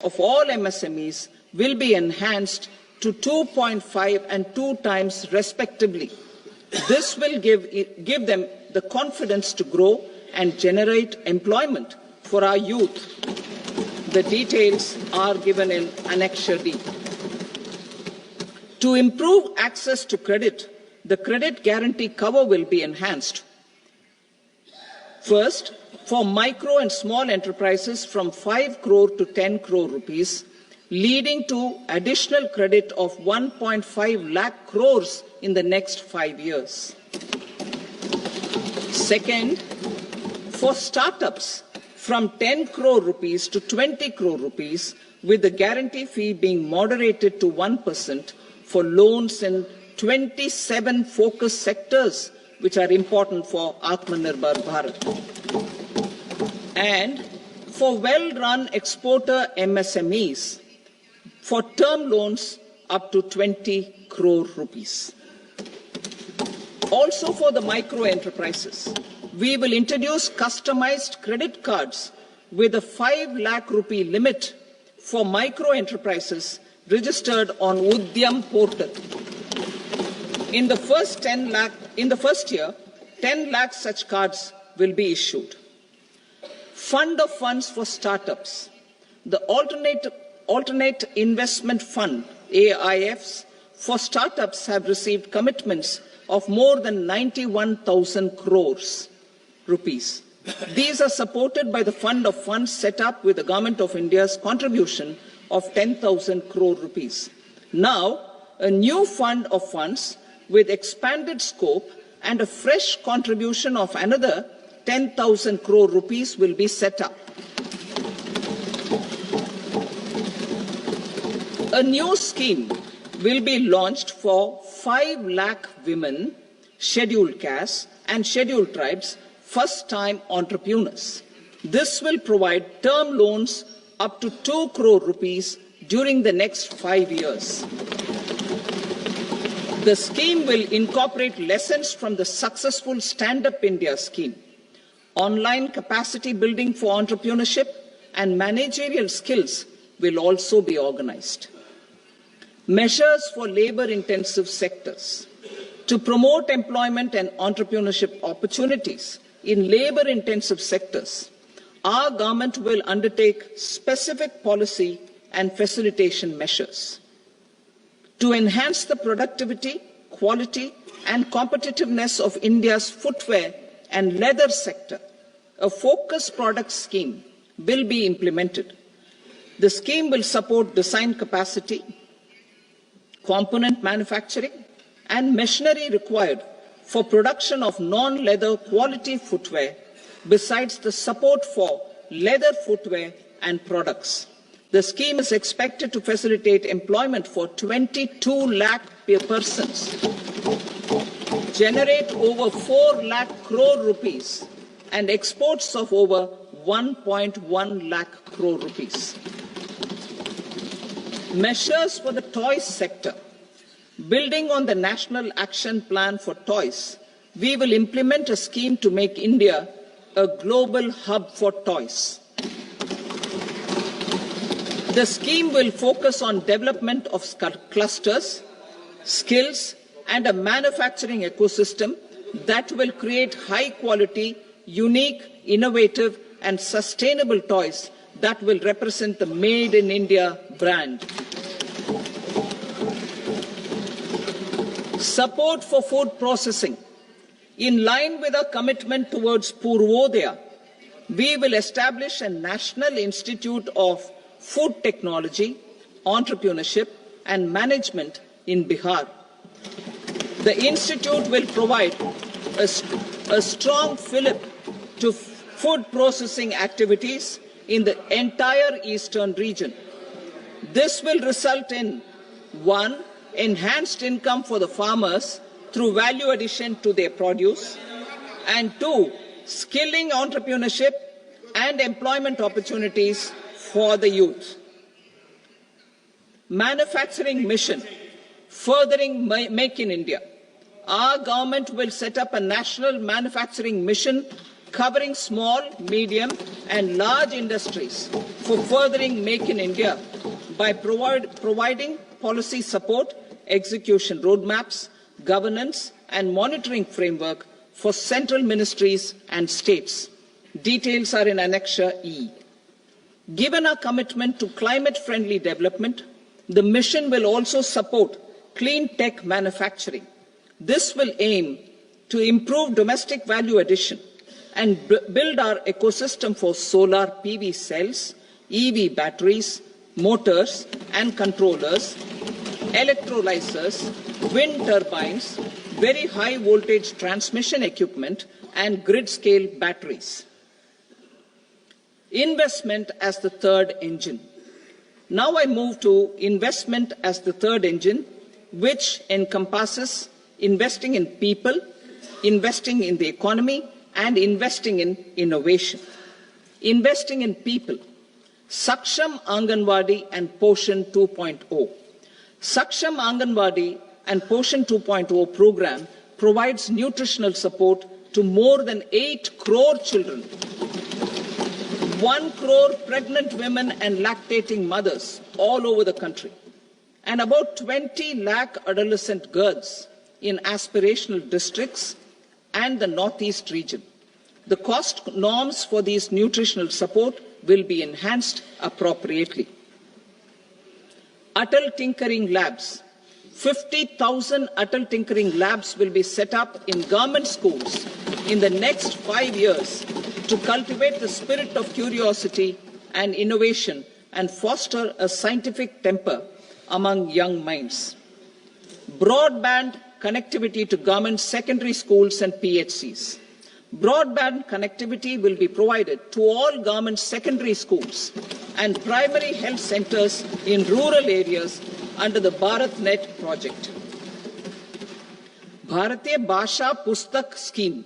of all MSMEs will be enhanced to 2.5 and 2 times respectively. This will give them the confidence to grow and generate employment for our youth. The details are given in Annexure D. To improve access to credit, the credit guarantee cover will be enhanced. First, for micro and small enterprises from 5 crore to 10 crore rupees, leading to additional credit of 1.5 lakh crores in the next 5 years. Second, for startups from 10 crore rupees to 20 crore rupees, with the guarantee fee being moderated to 1% for loans in 27 focus sectors which are important for Atmanirbhar Bharat. And for well-run exporter MSMEs, for term loans up to 20 crore rupees. Also for the micro enterprises, we will introduce customized credit cards with a 5 lakh rupee limit for micro enterprises registered on Udyam portal. In the first year, 10 lakh such cards will be issued. Fund of funds for startups. The Alternate Investment Fund, AIFs, for startups have received commitments of more than 91,000 crores rupees. These are supported by the Fund of Funds set up with the Government of India's contribution of 10,000 crore rupees. Now, a new fund of funds with expanded scope and a fresh contribution of another 10,000 crore rupees will be set up. A new scheme will be launched for 5 lakh women, scheduled castes and scheduled tribes, first-time entrepreneurs. This will provide term loans up to 2 crore rupees during the next 5 years. The scheme will incorporate lessons from the successful Stand Up India scheme. Online capacity building for entrepreneurship and managerial skills will also be organized. Measures for labor-intensive sectors. To promote employment and entrepreneurship opportunities in labor-intensive sectors, our government will undertake specific policy and facilitation measures. To enhance the productivity, quality and competitiveness of India's footwear and leather sector, a focused product scheme will be implemented. The scheme will support design capacity, component manufacturing and machinery required for production of non-leather quality footwear, besides the support for leather footwear and products. The scheme is expected to facilitate employment for 22 lakh persons, generate over 4 lakh crore rupees and exports of over 1.1 lakh crore rupees. Measures for the toys sector. Building on the National Action Plan for Toys, we will implement a scheme to make India a global hub for toys. The scheme will focus on development of clusters, skills, and a manufacturing ecosystem that will create high-quality, unique, innovative, and sustainable toys that will represent the Made in India brand. Support for food processing. In line with our commitment towards Purvodaya, we will establish a National Institute of Food Technology, Entrepreneurship and Management in Bihar. The institute will provide a strong fillip to food processing activities in the entire eastern region. This will result in 1. Enhanced income for the farmers through value addition to their produce, and 2. Skilling entrepreneurship and employment opportunities for the youth. Manufacturing mission, furthering Make in India. Our government will set up a national manufacturing mission covering small, medium and large industries for furthering Make in India by providing policy support, execution roadmaps, governance and monitoring framework for central ministries and states. Details are in Annexure E. Given our commitment to climate-friendly development, the mission will also support clean tech manufacturing. This will aim to improve domestic value addition and build our ecosystem for solar PV cells, EV batteries, motors and controllers, electrolyzers, wind turbines, very high voltage transmission equipment and grid-scale batteries. Investment as the third engine. Now I move to investment as the third engine, which encompasses investing in people, investing in the economy, and investing in innovation. Investing in people. Saksham Anganwadi and Poshan 2.0. Saksham Anganwadi and Poshan 2.0 program provides nutritional support to more than 8 crore children, 1 crore pregnant women and lactating mothers all over the country, and about 20 lakh adolescent girls in aspirational districts and the Northeast region. The cost norms for these nutritional support will be enhanced appropriately. Atal Tinkering Labs. 50,000 Atal Tinkering Labs will be set up in government schools in the next 5 years to cultivate the spirit of curiosity and innovation and foster a scientific temper among young minds. Broadband connectivity to government secondary schools and PHCs. Broadband connectivity will be provided to all government secondary schools and primary health centers in rural areas under the BharatNet project. Bharatiya Bhasha Pustak Scheme.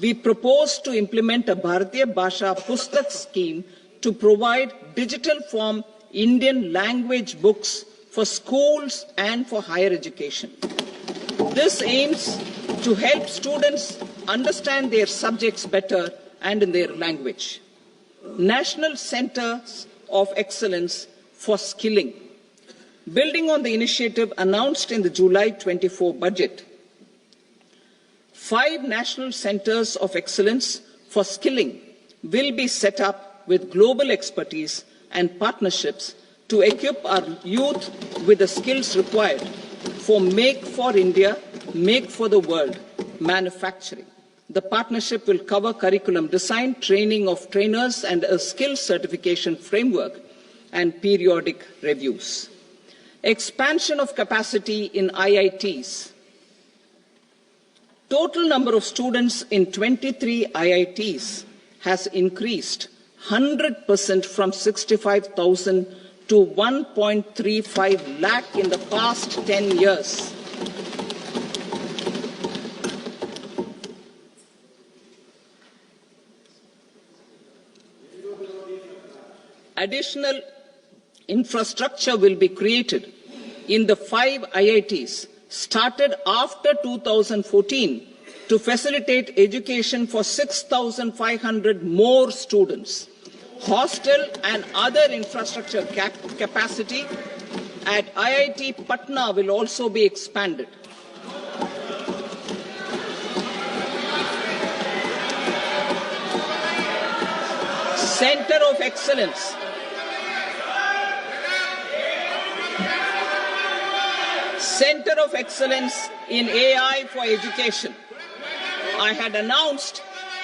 We propose to implement a Bharatiya Bhasha Pustak scheme to provide digital form Indian language books for schools and for higher education. This aims to help students understand their subjects better and in their language. National Centers of Excellence for Skilling. Building on the initiative announced in the July 24 budget, 5 national centers of excellence for skilling will be set up with global expertise and partnerships to equip our youth with the skills required for Make for India, Make for the World manufacturing. The partnership will cover curriculum design, training of trainers, and a skills certification framework and periodic reviews. Expansion of capacity in IITs. Total number of students in 23 IITs has increased 100% from 65,000 to 1.35 lakh in the past 10 years. Additional infrastructure will be created in the 5 IITs started after 2014 to facilitate education for 6,500 more students. Hostel and other infrastructure capacity at IIT Patna will also be expanded. Center of Excellence. Center of Excellence in AI for Education. I had announced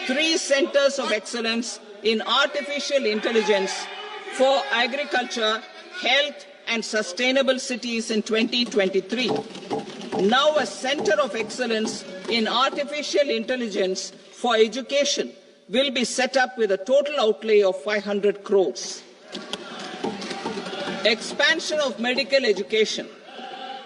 3 centers of excellence in artificial intelligence for agriculture, health and sustainable cities in 2023. Now a center of excellence in artificial intelligence for education will be set up with a total outlay of 500 crores. Expansion of medical education.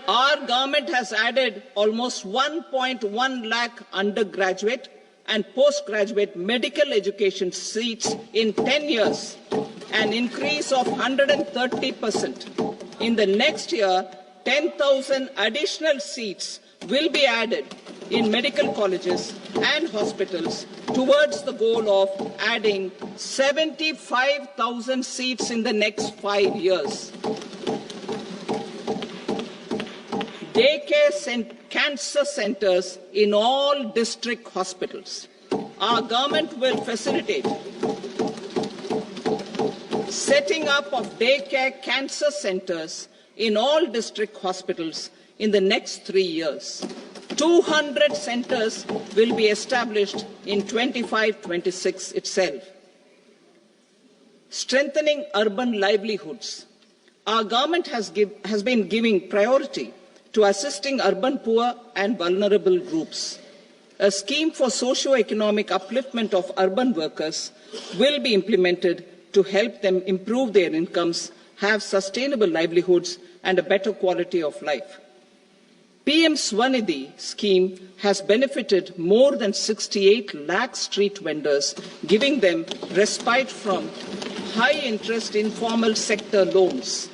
Our government has added almost 1.1 lakh undergraduate and postgraduate medical education seats in 10 years, an increase of 130%. In the next year, 10,000 additional seats will be added in medical colleges and hospitals towards the goal of adding 75,000 seats in the next 5 years. Daycare cancer centers in all district hospitals. Our government will facilitate setting up of daycare cancer centers in all district hospitals in the next 3 years. 200 centers will be established in 25-26 itself. Strengthening urban livelihoods. Our government has been giving priority to assisting urban poor and vulnerable groups. A scheme for socio-economic upliftment of urban workers will be implemented to help them improve their incomes, have sustainable livelihoods, and a better quality of life. PM Swanidhi scheme has benefited more than 68 lakh street vendors, giving them respite from high-interest informal sector loans.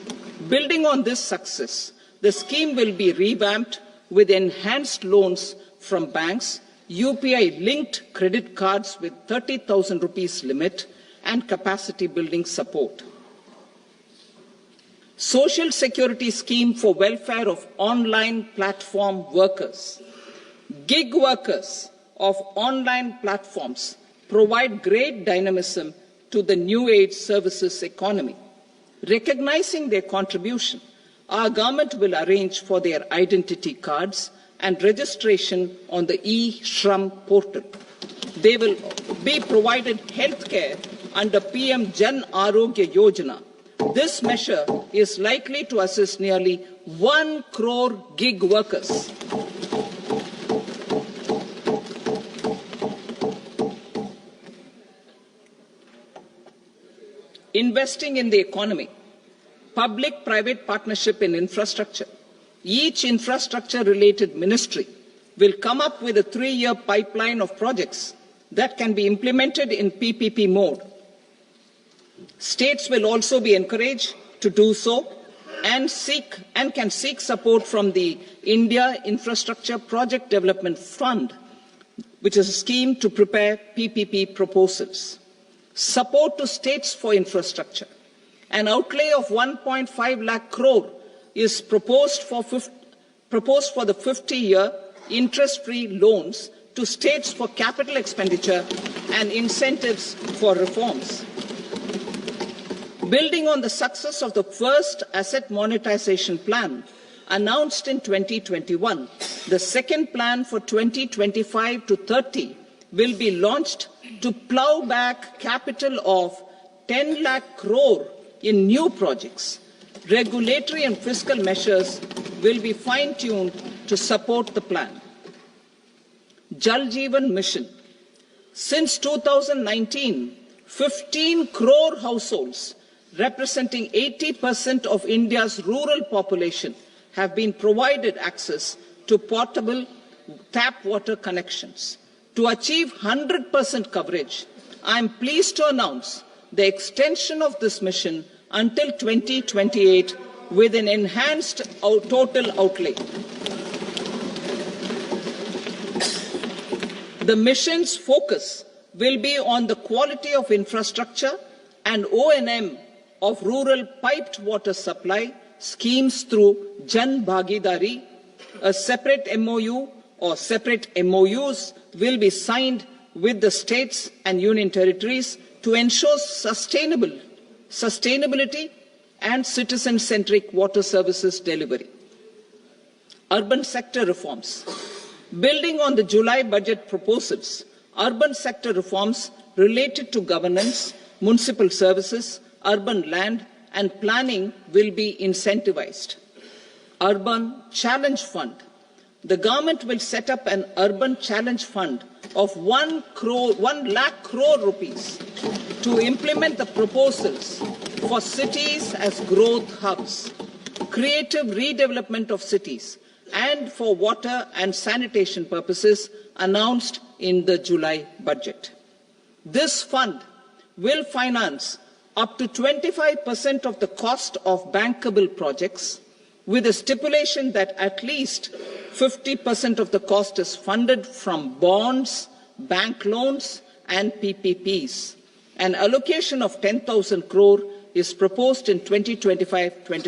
Building on this success, the scheme will be revamped with enhanced loans from banks, UPI-linked credit cards with 30,000 rupees limit, and capacity building support. Social Security Scheme for welfare of online platform workers. Gig workers of online platforms provide great dynamism to the new age services economy. Recognizing their contribution, our government will arrange for their identity cards and registration on the e-Shram portal. They will be provided healthcare under PM Jan Arogya Yojana. This measure is likely to assist nearly 1 crore gig workers. Investing in the economy. Public-private partnership in infrastructure. Each infrastructure-related ministry will come up with a 3-year pipeline of projects that can be implemented in PPP mode. States will also be encouraged to do so and can seek support from the India Infrastructure Project Development Fund, which is a scheme to prepare PPP proposals. Support to states for infrastructure. An outlay of 1.5 lakh crore is proposed for the 50-year interest-free loans to states for capital expenditure and incentives for reforms. Building on the success of the first asset monetization plan announced in 2021, the second plan for 2025 to 30 will be launched to plough back capital of 10 lakh crore in new projects. Regulatory and fiscal measures will be fine-tuned to support the plan. Jal Jeevan Mission. Since 2019, 15 crore households, representing 80% of India's rural population, have been provided access to portable tap water connections. To achieve 100% coverage, I am pleased to announce the extension of this mission until 2028 with an enhanced total outlay. The mission's focus will be on the quality of infrastructure and O&M of rural piped water supply schemes through Jan Bhagidari. A separate MOU or separate MOUs will be signed with the states and union territories to ensure sustainability and citizen-centric water services delivery. Urban sector reforms. Building on the July budget proposals, urban sector reforms related to governance, municipal services, urban land and planning will be incentivized. Urban Challenge Fund. The government will set up an Urban Challenge Fund of 1 lakh crore rupees to implement the proposals for cities as growth hubs, creative redevelopment of cities, and for water and sanitation purposes announced in the July budget. This fund will finance up to 25% of the cost of bankable projects, with a stipulation that at least 50% of the cost is funded from bonds, bank loans and PPPs. An allocation of 10,000 crore is proposed in 2025-26.